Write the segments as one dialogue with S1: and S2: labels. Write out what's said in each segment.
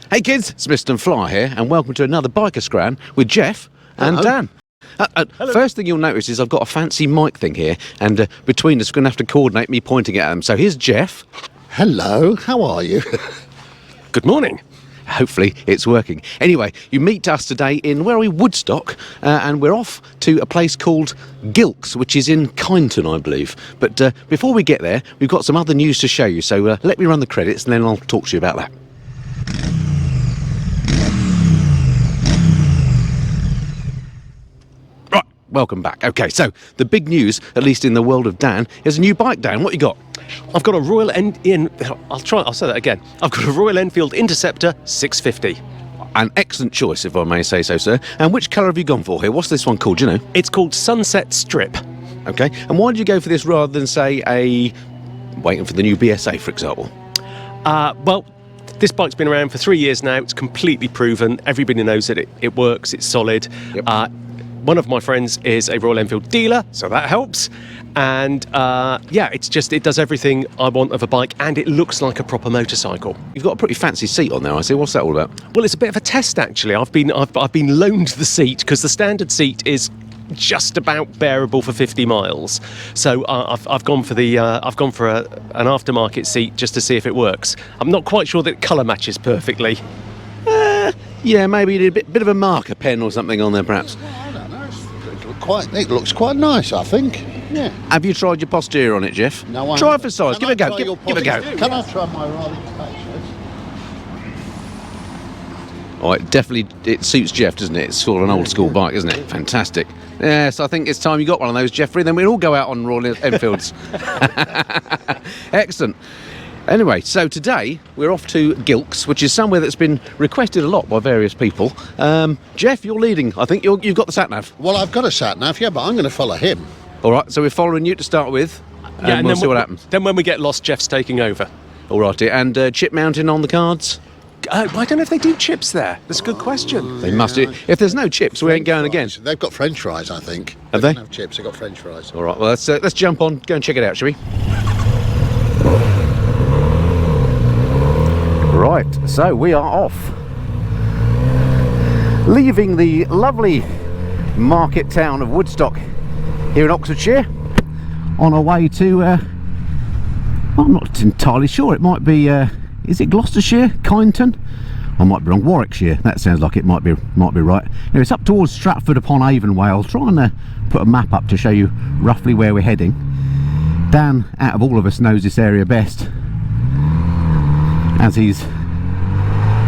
S1: Hey kids, it's Mr. Fly here, and welcome to another Biker Scran with Geoff and Dan. First thing you'll notice is I've got a fancy mic thing here, and between us we're going to have to coordinate me pointing at them. So here's Geoff.
S2: Hello, how are you?
S1: Good morning. Hopefully it's working. Anyway, you meet us today in, where are we, Woodstock, and we're off to a place called Gilks, which is in Kyneton, I believe. But before we get there, we've got some other news to show you, so let me run the credits and then I'll talk to you about that. Right, welcome back. Okay, so the big news, at least in the world of Dan, is a new bike. Dan, what you got?
S3: I've got a I'll say that again. I've got a Royal Enfield Interceptor 650.
S1: An excellent choice, if I may say so, sir. And which colour have you gone for here? What's this one called, do you know?
S3: It's called Sunset Strip.
S1: Okay, and why did you go for this rather than, say, waiting for the new BSA, for example?
S3: Well, this bike's been around for 3 years now. It's completely proven. Everybody knows that it works, it's solid.
S1: Yep.
S3: One of my friends is a Royal Enfield dealer, so that helps. And yeah, it does everything I want of a bike, and it looks like a proper motorcycle.
S1: You've got a pretty fancy seat on there, I see. What's that all about?
S3: Well, it's a bit of a test, actually. I've been loaned the seat because the standard seat is just about bearable for 50 miles. So I've gone for an aftermarket seat just to see if it works. I'm not quite sure that it colour matches perfectly.
S1: Yeah, maybe you did a bit of a marker pen or something on there, perhaps.
S2: I don't know, it looks quite nice, I think. Yeah.
S1: Have you tried your posterior on it, Geoff?
S2: No, I
S1: try
S2: haven't.
S1: it for size. Give it a go. Give it a go.
S2: Can I try my Riley Page?
S1: Oh, it suits Geoff, doesn't it? It's sort of an old school bike, isn't it? Fantastic. Yes, I think it's time you got one of those, Jeffrey. Then we'll all go out on Royal Enfields. Excellent. Anyway, so today we're off to Gilks, which is somewhere that's been requested a lot by various people. Geoff, you're leading. I think you've got the sat-nav.
S2: Well, I've got a sat-nav, yeah, but I'm going to follow him.
S1: All right, so we're following you to start with, and we'll see what happens.
S3: Then when we get lost, Jeff's taking over.
S1: All right, and chip mounting on the cards?
S3: I don't know if they do chips there. That's a good question.
S1: They must do. If there's no chips, we ain't going again.
S2: They've got French fries, I think.
S1: Have they?
S2: Don't have chips, they've got French fries.
S1: All right, well, let's jump on, go and check it out, shall we? Right, so we are off. Leaving the lovely market town of Woodstock here in Oxfordshire, on our way to, well, I'm not entirely sure, it might be, is it Gloucestershire, Kyneton? I might be wrong, Warwickshire, that sounds like it might be right. Anyway, it's up towards Stratford upon Avon, I'll try and put a map up to show you roughly where we're heading. Dan, out of all of us, knows this area best, as he's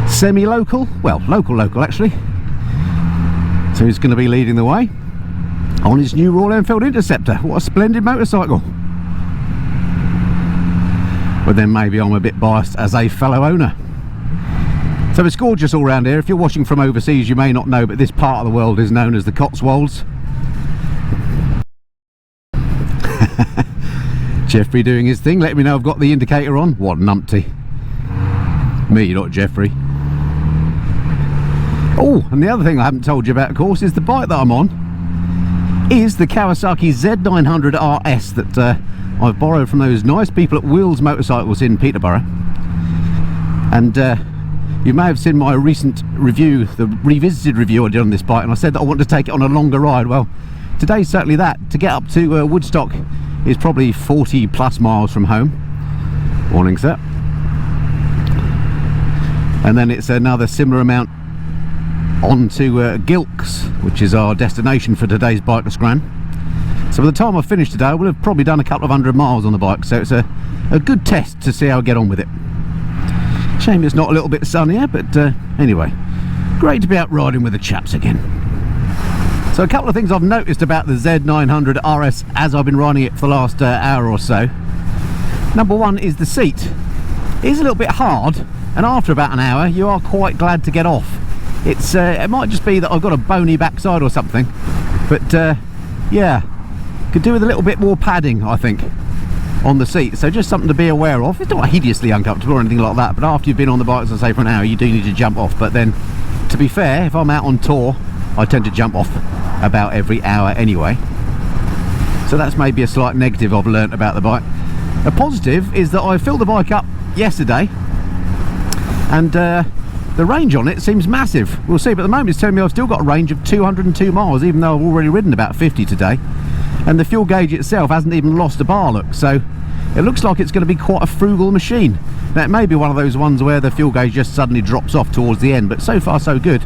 S1: semi-local, well, local actually. So he's going to be leading the way on his new Royal Enfield Interceptor. What a splendid motorcycle. But then maybe I'm a bit biased as a fellow owner. So it's gorgeous all round here. If you're watching from overseas, you may not know, but this part of the world is known as the Cotswolds. Jeffrey doing his thing. Let me know I've got the indicator on. What a numpty. Me, not Jeffrey. Oh, and the other thing I haven't told you about, of course, is the bike that I'm on is the Kawasaki Z900RS that I've borrowed from those nice people at Wheels Motorcycles in Peterborough. And you may have seen my recent review, the revisited review I did on this bike, and I said that I wanted to take it on a longer ride. Well, today's certainly that. To get up to Woodstock is probably 40 plus miles from home. Morning, sir. And then it's another similar amount on to Gilks, which is our destination for today's Biker Scran. So by the time I finish today, I will have probably done a couple of 100 miles on the bike, so it's a good test to see how I get on with it. Shame it's not a little bit sunnier, but anyway, great to be out riding with the chaps again. So a couple of things I've noticed about the Z900RS as I've been riding it for the last hour or so. Number one is the seat. It is a little bit hard, and after about an hour you are quite glad to get off. It's it might just be that I've got a bony backside or something, but yeah, could do with a little bit more padding, I think, on the seat. So just something to be aware of. It's not hideously uncomfortable or anything like that, but after you've been on the bike, as I say, for an hour, you do need to jump off. But then, to be fair, if I'm out on tour, I tend to jump off about every hour anyway. So that's maybe a slight negative I've learnt about the bike. A positive is that I filled the bike up yesterday, and the range on it seems massive. We'll see, but at the moment it's telling me I've still got a range of 202 miles, even though I've already ridden about 50 today. And the fuel gauge itself hasn't even lost a bar, look, so it looks like it's going to be quite a frugal machine. Now, it may be one of those ones where the fuel gauge just suddenly drops off towards the end, but so far so good.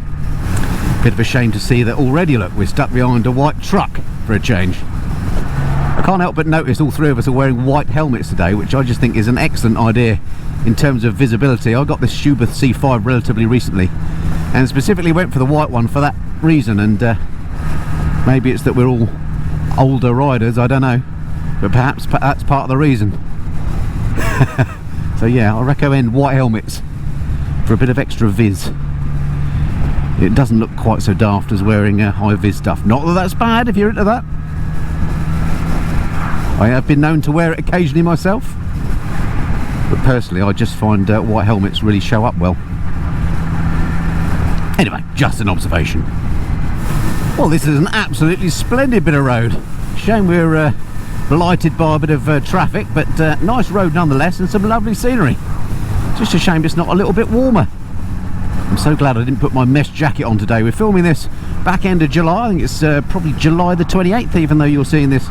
S1: Bit of a shame to see that already, look, we're stuck behind a white truck for a change. I can't help but notice all three of us are wearing white helmets today, which I just think is an excellent idea in terms of visibility. I got this Schubert C5 relatively recently and specifically went for the white one for that reason, and maybe it's that we're all older riders, I don't know, but perhaps that's part of the reason. So yeah, I recommend white helmets for a bit of extra viz. It doesn't look quite so daft as wearing high vis stuff. Not that that's bad if you're into that. I have been known to wear it occasionally myself, but personally I just find white helmets really show up well. Anyway, just an observation. Well, this is an absolutely splendid bit of road. Shame we're blighted by a bit of traffic, but nice road nonetheless, and some lovely scenery. Just a shame it's not a little bit warmer. I'm so glad I didn't put my mesh jacket on today. We're filming this back end of July. I think it's probably July the 28th, even though you're seeing this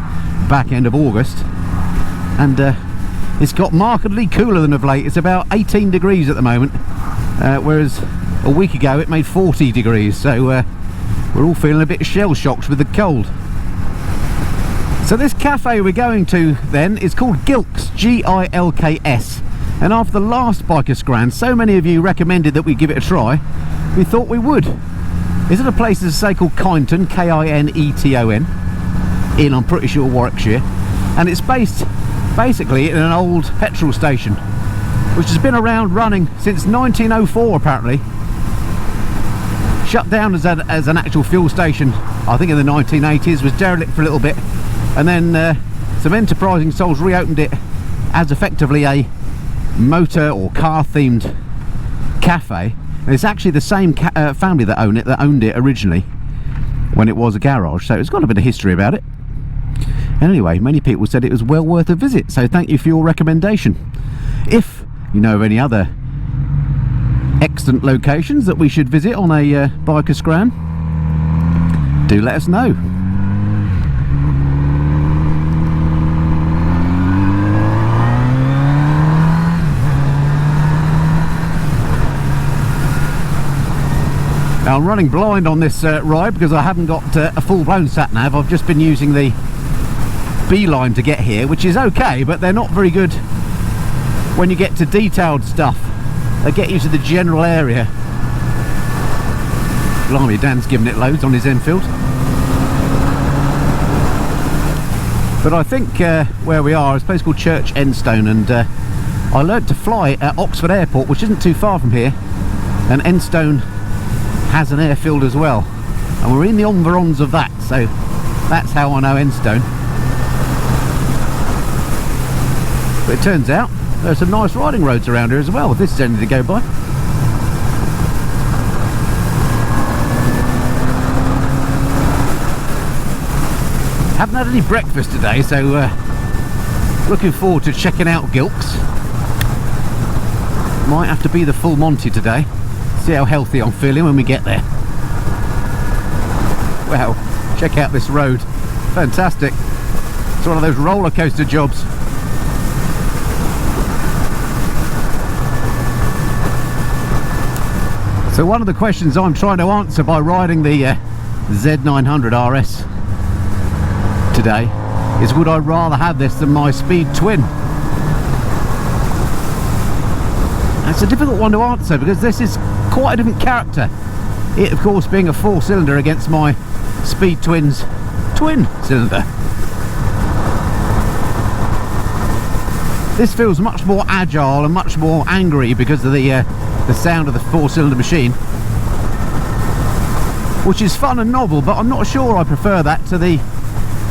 S1: back end of August. And it's got markedly cooler than of late. It's about 18 degrees at the moment, whereas a week ago it made 40 degrees. So we're all feeling a bit shell-shocked with the cold. So this cafe we're going to then is called Gilks, G-I-L-K-S. And after the last Biker Scran, so many of you recommended that we give it a try, we thought we would. It's at a place, as I say, called Kyneton, K-I-N-E-T-O-N, in, I'm pretty sure, Warwickshire. And it's based basically in an old petrol station, which has been around running since 1904 apparently. Shut down as an actual fuel station, I think in the 1980s, was derelict for a little bit, and then some enterprising souls reopened it as effectively a motor or car themed cafe. And it's actually the same family that owned it originally when it was a garage, so it's got a bit of history about it. Anyway, many people said it was well worth a visit, so thank you for your recommendation. If you know of any other excellent locations that we should visit on a Biker Scran, do let us know. Now, I'm running blind on this ride because I haven't got a full-blown sat-nav. I've just been using the B-line to get here, which is okay, but they're not very good when you get to detailed stuff. They get you to the general area. Blimey, Dan's giving it loads on his Enfield. But I think where we are is a place called Church Enstone, and I learnt to fly at Oxford Airport, which isn't too far from here, and Enstone has an airfield as well, and we're in the environs of that, so that's how I know Enstone. But it turns out there's some nice riding roads around here as well, if this is anything to go by. Haven't had any breakfast today, so looking forward to checking out Gilks. Might have to be the full Monty today. See how healthy I'm feeling when we get there. Wow, check out this road. Fantastic. It's one of those roller coaster jobs. So one of the questions I'm trying to answer by riding the Z900RS today is, would I rather have this than my Speed Twin? It's a difficult one to answer because this is quite a different character. It, of course, being a 4-cylinder against my Speed Twin's twin cylinder. This feels much more agile and much more angry because of the sound of the 4-cylinder machine, which is fun and novel, but I'm not sure I prefer that to the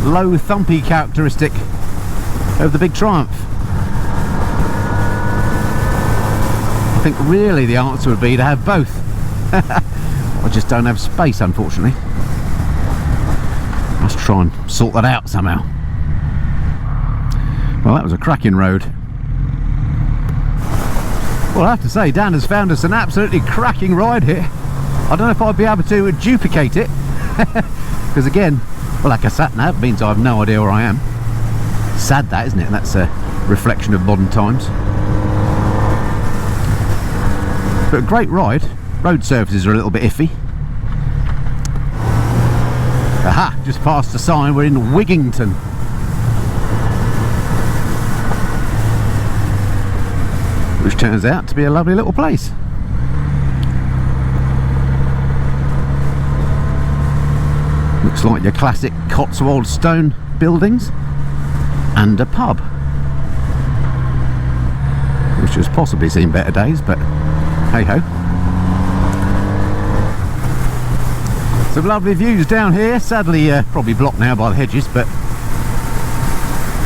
S1: low thumpy characteristic of the big Triumph. I think really the answer would be to have both. I just don't have space, unfortunately. Must try and sort that out somehow. Well, that was a cracking road. Well, I have to say, Dan has found us an absolutely cracking ride here. I don't know if I'd be able to duplicate it. Because again, well, like a sat-nav means I have no idea where I am. Sad that, isn't it? That's a reflection of modern times. But a great ride. Road surfaces are a little bit iffy. Aha, just past the sign, we're in Wigington. Which turns out to be a lovely little place. Looks like your classic Cotswold stone buildings and a pub, which has possibly seen better days, but hey ho. Some lovely views down here, sadly probably blocked now by the hedges, but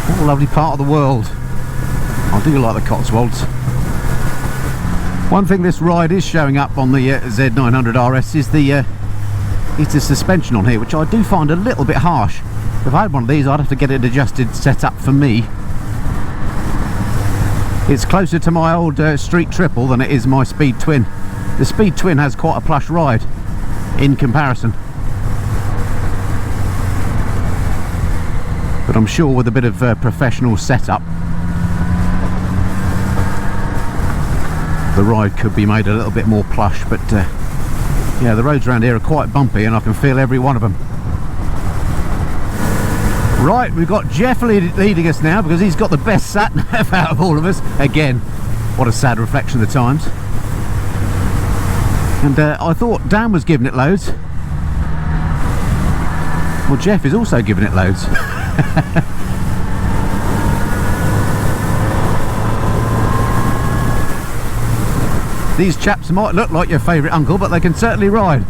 S1: what a lovely part of the world. I do like the Cotswolds. One thing this ride is showing up on the Z900RS is the suspension on here, which I do find a little bit harsh. If I had one of these, I'd have to get it adjusted, set up for me. It's closer to my old Street Triple than it is my Speed Twin. The Speed Twin has quite a plush ride in comparison. But I'm sure with a bit of professional setup, the ride could be made a little bit more plush. But yeah, the roads around here are quite bumpy and I can feel every one of them. Right, we've got Geoff leading us now because he's got the best sat-nav out of all of us. Again, what a sad reflection of the times. And I thought Dan was giving it loads. Well, Geoff is also giving it loads. These chaps might look like your favourite uncle, but they can certainly ride.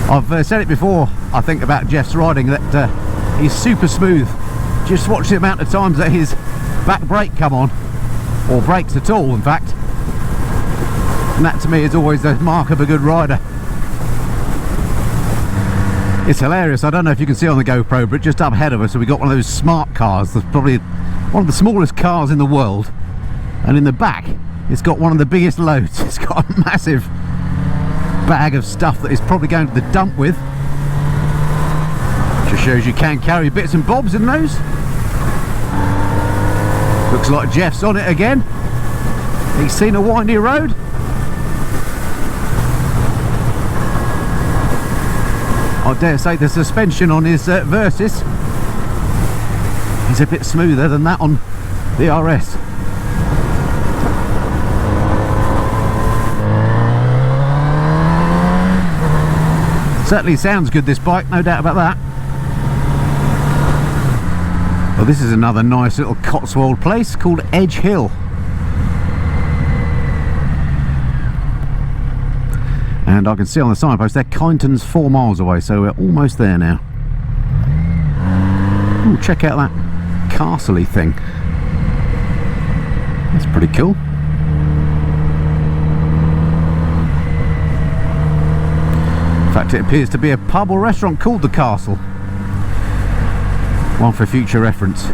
S1: I've said it before, I think, about Geoff's riding, that he's super smooth. Just watch the amount of times that his back brake come on, or brakes at all, in fact. And that to me is always the mark of a good rider. It's hilarious. I don't know if you can see on the GoPro, but just up ahead of us we've got one of those smart cars. That's probably one of the smallest cars in the world, and in the back it's got one of the biggest loads. It's got a massive bag of stuff that is probably going to the dump with. Just shows you can carry bits and bobs in those. Looks like Geoff's on it again. He's seen a windy road. I dare say the suspension on his Versys is a bit smoother than that on the RS. Certainly sounds good, this bike, no doubt about that. Well, this is another nice little Cotswold place called Edge Hill. And I can see on the signpost there, Kyneton's 4 miles away, so we're almost there now. Ooh, check out that castle-y thing. That's pretty cool. In fact, it appears to be a pub or restaurant called the Castle. One for future reference.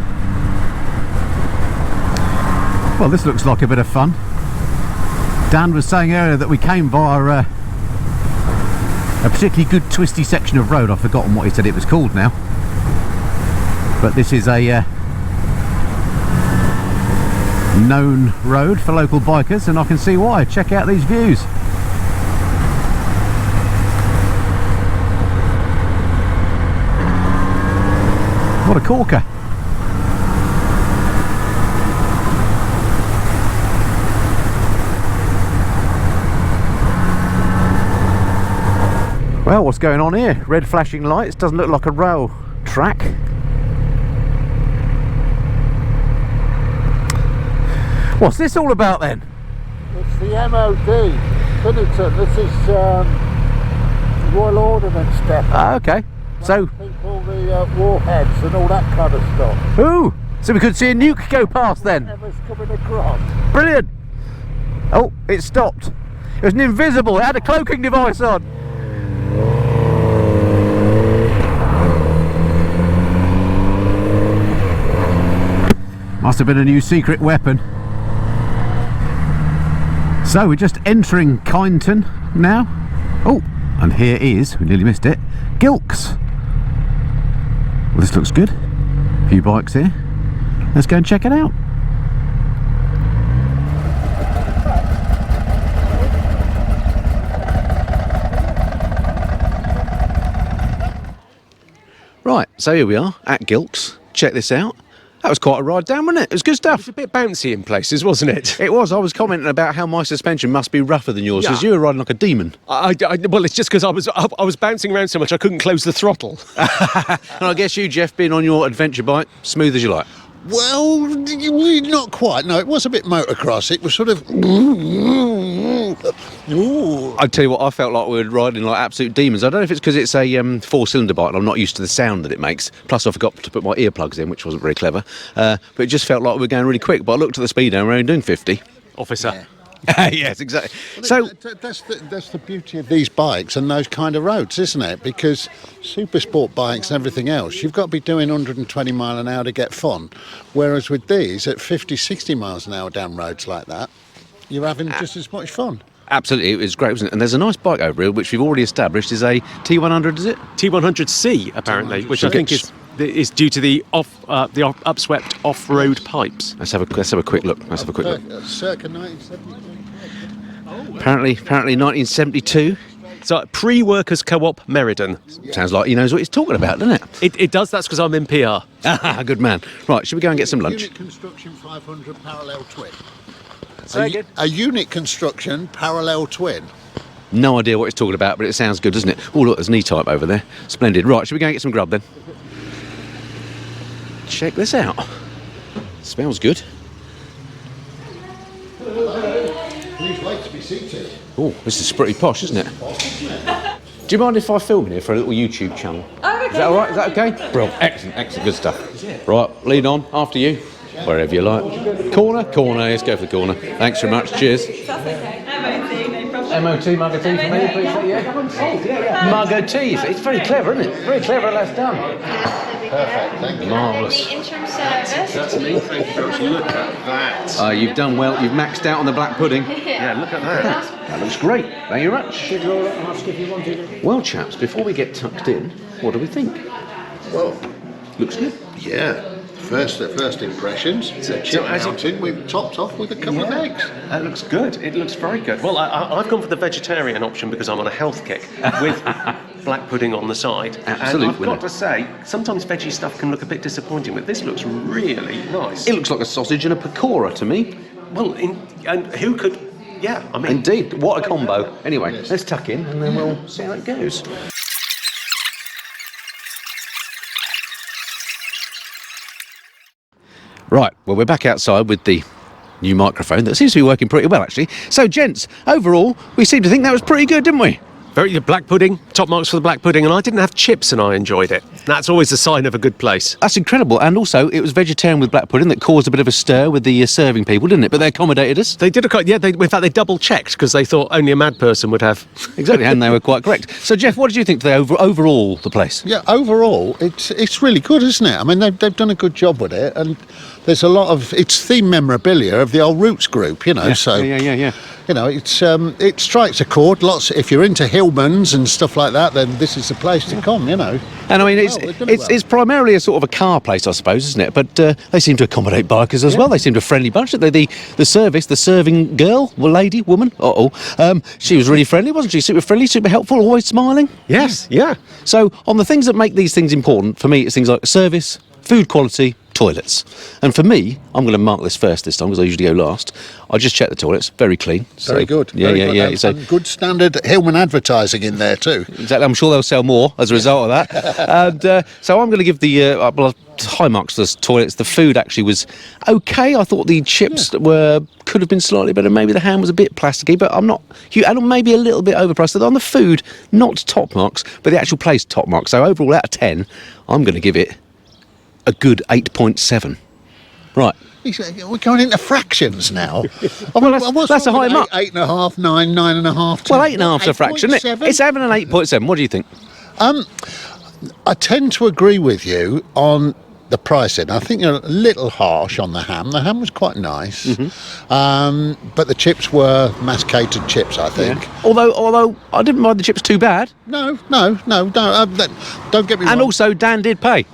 S1: Well, this looks like a bit of fun. Dan was saying earlier that we came via a particularly good twisty section of road. I've forgotten what he said it was called now, but this is a known road for local bikers, and I can see why. Check out these views. What a corker. Well, what's going on here? Red flashing lights, doesn't look like a rail track. What's this all about then?
S2: It's the MOD, Finnington. This is Royal Ordnance Depot.
S1: Ah, okay. So
S2: people, the warheads and all that kind of stuff.
S1: Ooh, so we could see a nuke go past then.
S2: Whatever's coming across.
S1: Brilliant. Oh, it stopped. It was an invisible, it had a cloaking device on. Must have been a new secret weapon. So we're just entering Kyneton now. Oh, and here is, we nearly missed it, Gilks. Well, this looks good. A few bikes here. Let's go and check it out. Right, so here we are at Gilks. Check this out. That was quite a ride down, wasn't it? It was good stuff.
S3: It was a bit bouncy in places, wasn't it?
S1: It was. I was commenting about how my suspension must be rougher than yours, because you were riding like a demon.
S3: Well, it's just because I was bouncing around so much I couldn't close the throttle.
S1: And I guess you, Geoff, being on your adventure bike, smooth as you like.
S2: Well, not quite. No, it was a bit motocross. It was sort of...
S1: I tell you what, I felt like we were riding like absolute demons. I don't know if it's because it's a four-cylinder bike and I'm not used to the sound that it makes. Plus, I forgot to put my earplugs in, which wasn't very clever. But it just felt like we were going really quick. But I looked at the speedo and we're only doing 50.
S3: Officer.
S2: Yeah.
S1: Yes, exactly.
S2: Well,
S1: So
S2: that's the beauty of these bikes and those kind of roads, isn't it? Because super sport bikes and everything else, you've got to be doing 120 mile an hour to get fun. Whereas with these, at 50, 60 miles an hour down roads like that, you're having just as much fun.
S1: absolutely, it was great, wasn't it? And there's a nice bike over here, which we've already established is a T100, is it?
S3: T100C, apparently, which I think is due to the upswept off-road pipes.
S1: Let's have a quick look.
S2: Circa 1972.
S1: Apparently 1972.
S3: So pre-workers co-op Meriden.
S1: Sounds like he knows what he's talking about, doesn't it?
S3: It does. That's because I'm in PR.
S1: Good man. Right, should we go and get some lunch?
S2: Unit construction 500 parallel twin.
S3: Say again?
S2: A unit construction parallel twin.
S1: No idea what he's talking about, but it sounds good, doesn't it? Oh, look, there's an E-Type over there. Splendid. Right, should we go and get some grub then? Check this out. Smells good.
S2: Please wait to be seated.
S1: Oh, this is pretty posh, isn't it? Do you mind if I film here for a little YouTube channel?
S4: Oh, okay.
S1: Is that all right? Is that okay? Brilliant. Excellent. Good stuff. Right, lead on. After you. Wherever you like. Corner. Let's go for the corner. Thanks very much. Cheers.
S4: That's okay. MOT, no problem.
S1: MOT, mug of tea for me, please. Yeah. Mug of tea. It's very clever, isn't it? Very clever, that's done.
S2: Perfect, thank you.
S1: Marvellous.
S4: The interim service.
S3: That's me. Thank you very much. Look at that.
S1: You've done well. You've maxed out on the black pudding.
S3: Yeah, look at that.
S1: That looks great. Thank you very much. Well, chaps, before we get tucked in, what do we think?
S2: Well,
S1: Looks good.
S2: yeah. First impressions. It's a chip mountain. We've topped off with a couple of eggs.
S3: That looks good. It looks very good. Well, I've gone for the vegetarian option because I'm on a health kick with black pudding on the side.
S1: Absolutely.
S3: And I've got to say, sometimes veggie stuff can look a bit disappointing, but this looks really nice.
S1: It looks like a sausage and a pakora to me.
S3: Well, and who could... Yeah, I mean...
S1: Indeed. What a combo. Anyway, let's tuck in and then we'll see how it goes. Right, well, we're back outside with the new microphone that seems to be working pretty well, actually. So, gents, overall, we seem to think that was pretty good, didn't we?
S3: Very good. Black pudding, top marks for the black pudding, and I didn't have chips and I enjoyed it. That's always a sign of a good place.
S1: That's incredible. And also, it was vegetarian with black pudding that caused a bit of a stir with the serving people, didn't it? But they accommodated us.
S3: They did in fact, they double-checked because they thought only a mad person would have.
S1: Exactly, and they were quite correct. So, Geoff, what did you think today overall, the place?
S2: Yeah, overall, it's really good, isn't it? I mean, they've done a good job with it, and there's a lot of it's theme memorabilia of the old Roots group, you know.
S1: Yeah,
S2: so
S1: yeah.
S2: You know, it strikes a chord. If you're into Hillmans and stuff like that, then this is the place to come, you know.
S1: And I mean, it's primarily a sort of a car place, I suppose, isn't it? But they seem to accommodate bikers as well. They seem to a friendly bunch. The serving girl, lady, woman. She was really friendly, wasn't she? Super friendly, super helpful, always smiling.
S3: Yes, yeah.
S1: So on the things that make these things important for me, it's things like service, food quality, toilets. And for me, I'm going to mark this first this time because I usually go last. I just checked the toilets, very clean.
S2: Very good.
S1: Yeah. So
S2: and good standard Hillman advertising in there too.
S1: Exactly. I'm sure they'll sell more as a result of that. And so I'm going to give the high marks to the toilets. The food actually was okay. I thought the chips could have been slightly better. Maybe the ham was a bit plasticky, but I'm not. And maybe a little bit overpriced. On the food, not top marks, but the actual place top marks. So overall, out of 10, I'm going to give it a good 8.7. Right.
S2: We're going into fractions now.
S1: That's a high mark.
S2: 8.5, 9, 9.5. 10.
S1: Well, 8.5's a fraction, isn't it? It's having an 8.7. What do you think?
S2: I tend to agree with you on the pricing. I think you're a little harsh on the ham. The ham was quite nice, but the chips were masticated chips, I think.
S1: Yeah. Although I didn't mind the chips too bad.
S2: No, don't get me wrong.
S1: And also Dan did pay.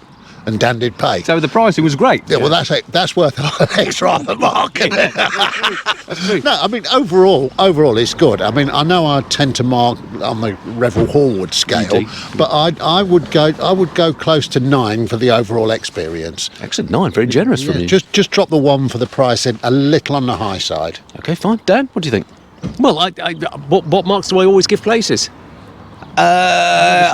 S2: And Dan did pay.
S1: So the pricing was great.
S2: Yeah, well, that's worth an extra half a mark. Isn't it?
S1: That's true.
S2: No, I mean overall it's good. I mean, I know I tend to mark on the Revel Hallwood scale, but I would go close to 9 for the overall experience.
S1: Excellent, 9, very generous from you.
S2: Just drop the 1 for the pricing, a little on the high side.
S1: Okay, fine. Dan, what do you think?
S3: Well, what marks do I always give places? I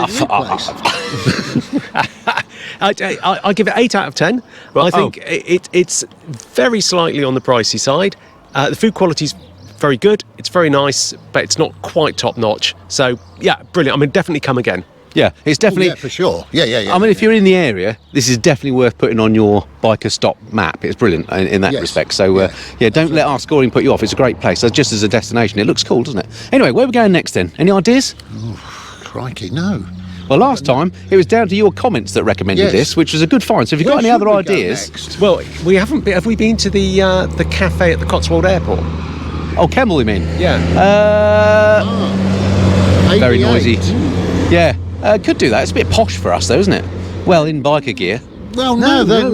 S3: give it 8 out of 10. I think it's very slightly on the pricey side. The food quality's very good. It's very nice, but it's not quite top notch. So yeah, brilliant. I mean, definitely come again.
S1: Yeah, it's definitely...
S2: yeah, for sure. Yeah.
S1: I mean, if you're in the area, this is definitely worth putting on your biker stop map. It's brilliant in that respect. So, don't let our scoring put you off. It's a great place. So just as a destination, it looks cool, doesn't it? Anyway, where are we going next then? Any ideas?
S2: Ooh, crikey, no.
S1: Well, last time, it was down to your comments that recommended this, which was a good find. So if you've got any other ideas...
S3: Well, we haven't been... Have we been to the cafe at the Cotswold Airport?
S1: Oh, Kemmel, you mean?
S3: Yeah.
S1: Very noisy. Yeah. Could do that. It's a bit posh for us, though, isn't it? Well, in biker gear.
S2: Well, no. There's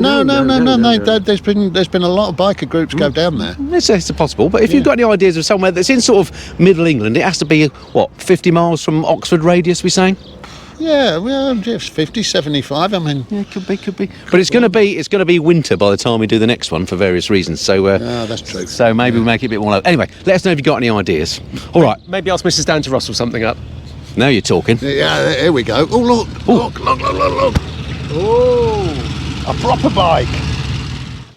S2: been a lot of biker groups go down there.
S1: It's possible, but if you've got any ideas of somewhere that's in sort of middle England, it has to be, 50 miles from Oxford radius, we saying?
S2: Yeah, well, just 50, 75, I mean...
S1: Yeah, could be. But it's going to be winter by the time we do the next one for various reasons, so...
S2: that's true.
S1: So maybe we'll make it a bit more... Anyway, let us know if you've got any ideas. All right.
S3: Maybe ask Mrs. Dan to rustle something up.
S1: Now you're talking.
S2: Yeah, here we go. Oh, look. Oh, a proper bike.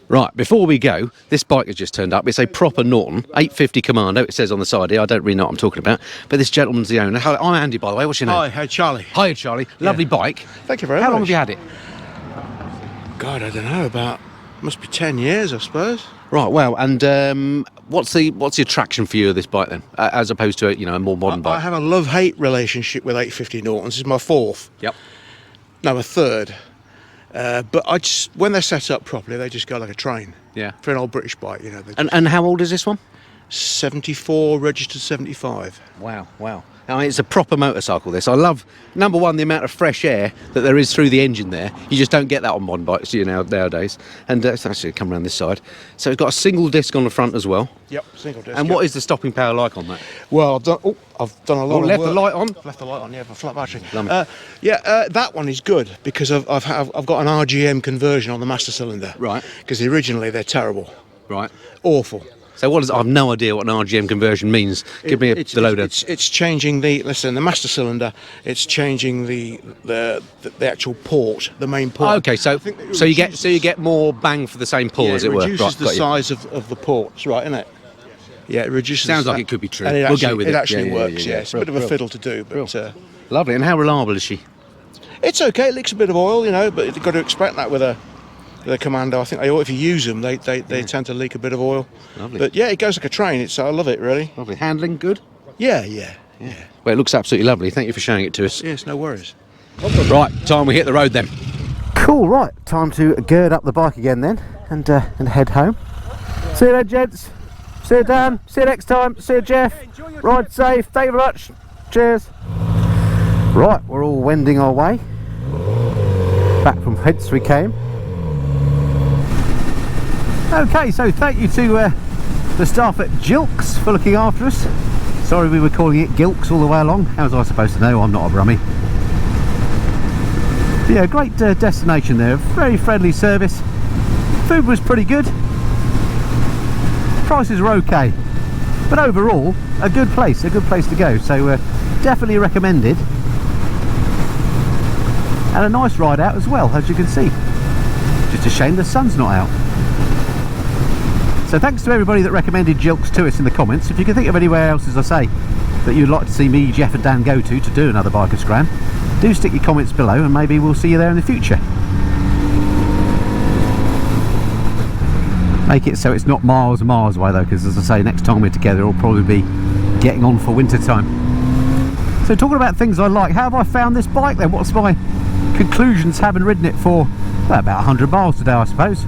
S1: Right, before we go, this bike has just turned up. It's a proper Norton 850 Commando. It says on the side here. I don't really know what I'm talking about. But this gentleman's the owner. I'm Andy, by the way. What's your name?
S5: Hi, Charlie.
S1: Hi, Charlie. Lovely bike.
S5: Thank you very much.
S1: How long have you had it?
S5: God, I don't know. Must be 10 years, I suppose.
S1: Right, well, and what's the attraction for you of this bike then, as opposed to a more modern bike?
S5: I have a love-hate relationship with 850 Nortons. This is my 4th.
S1: Yep.
S5: No, my 3rd. But when they're set up properly, they just go like a train.
S1: Yeah.
S5: For an old British bike,
S1: And how old is this one?
S5: 74, registered 75.
S1: Wow. I mean, it's a proper motorcycle, this. I love, number one, the amount of fresh air that there is through the engine there. You just don't get that on modern bikes, nowadays. And it's actually come around this side. So it's got a single disc on the front as well.
S5: Yep, single disc.
S1: And what is the stopping power like on that?
S5: Well, I've done a lot of
S1: left
S5: work.
S1: the light on?
S5: Left the light on, yeah, for flat battery.
S1: Lovely.
S5: That one is good because I've got an RGM conversion on the master cylinder.
S1: Right.
S5: Because originally they're terrible.
S1: Right.
S5: Awful.
S1: So I've no idea what an RGM conversion means. Give me the lowdown.
S5: It's changing the master cylinder. It's changing the actual port, the main port.
S1: Okay, so you get more bang for the same pull, as it were.
S5: It reduces the size of the ports, right, isn't it? Yeah, it reduces.
S1: Sounds like it could be true.
S5: And
S1: We'll go with it.
S5: It actually works. Yeah, it's a bit of a
S1: Brill.
S5: fiddle to do, but
S1: Lovely. And how reliable is she?
S5: it's okay. It leaks a bit of oil, but you've got to expect that with a Commando. I think if you use them, they tend to leak a bit of oil.
S1: Lovely.
S5: But yeah, it goes like a train. I love it, really.
S1: Lovely. Handling good?
S5: Yeah.
S1: Well, it looks absolutely lovely. Thank you for showing it to us.
S5: Yes, no worries.
S1: Right, time we hit the road then. Cool, right. Time to gird up the bike again then and head home. See you then, gents. See you, Dan. See you next time. See you, Geoff. Ride safe. Thank you very much. Cheers. Right, we're all wending our way back from whence we came. Okay, so thank you to the staff at Gilks for looking after us. Sorry we were calling it Gilks all the way along. How was I supposed to know? I'm not a brummie. But yeah, great destination there. Very friendly service. Food was pretty good. Prices were okay. But overall, a good place to go. So definitely recommended. And a nice ride out as well, as you can see. Just a shame the sun's not out. So thanks to everybody that recommended Gilks to us in the comments. If you can think of anywhere else, as I say, that you'd like to see me, Geoff and Dan go to do another Biker Scran, do stick your comments below and maybe we'll see you there in the future. Make it so it's not miles and miles away though, because as I say, next time we're together it'll probably be getting on for winter time. So talking about things I like, how have I found this bike then? What's my conclusions having ridden it for well, about 100 miles today, I suppose,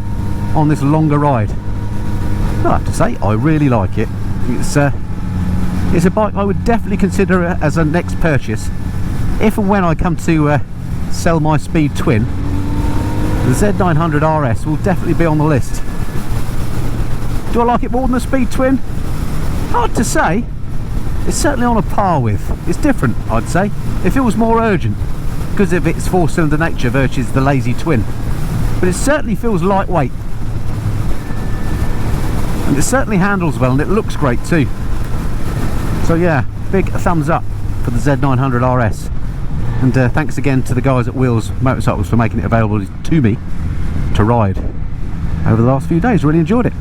S1: on this longer ride. I have to say, I really like it. It's a bike I would definitely consider as a next purchase if and when I come to sell my Speed Twin. The Z900RS will definitely be on the list. Do I like it more than the Speed Twin? Hard to say. It's certainly on a par with. It's different, I'd say. It feels more urgent because of its four-cylinder nature versus the lazy Twin. But it certainly feels lightweight. And it certainly handles well, and it looks great too. So yeah, big thumbs up for the Z900RS. And thanks again to the guys at Wheels Motorcycles for making it available to me to ride over the last few days. Really enjoyed it.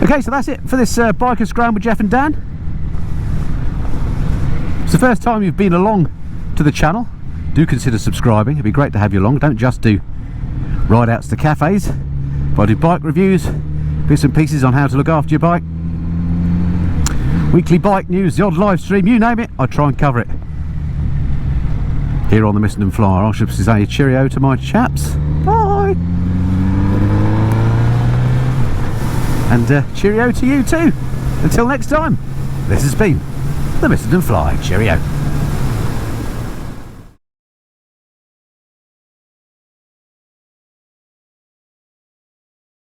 S1: Okay, so that's it for this Biker Scran with Geoff and Dan. It's the first time you've been along to the channel. Do consider subscribing. It'd be great to have you along. Don't just do ride outs to cafes. If I do bike reviews, bits and pieces on how to look after your bike, weekly bike news, the odd live stream, you name it, I try and cover it here on the Missenden Flyer. I should say cheerio to my chaps. Bye. And cheerio to you too. Until next time, this has been the Missenden Fly. Cheerio.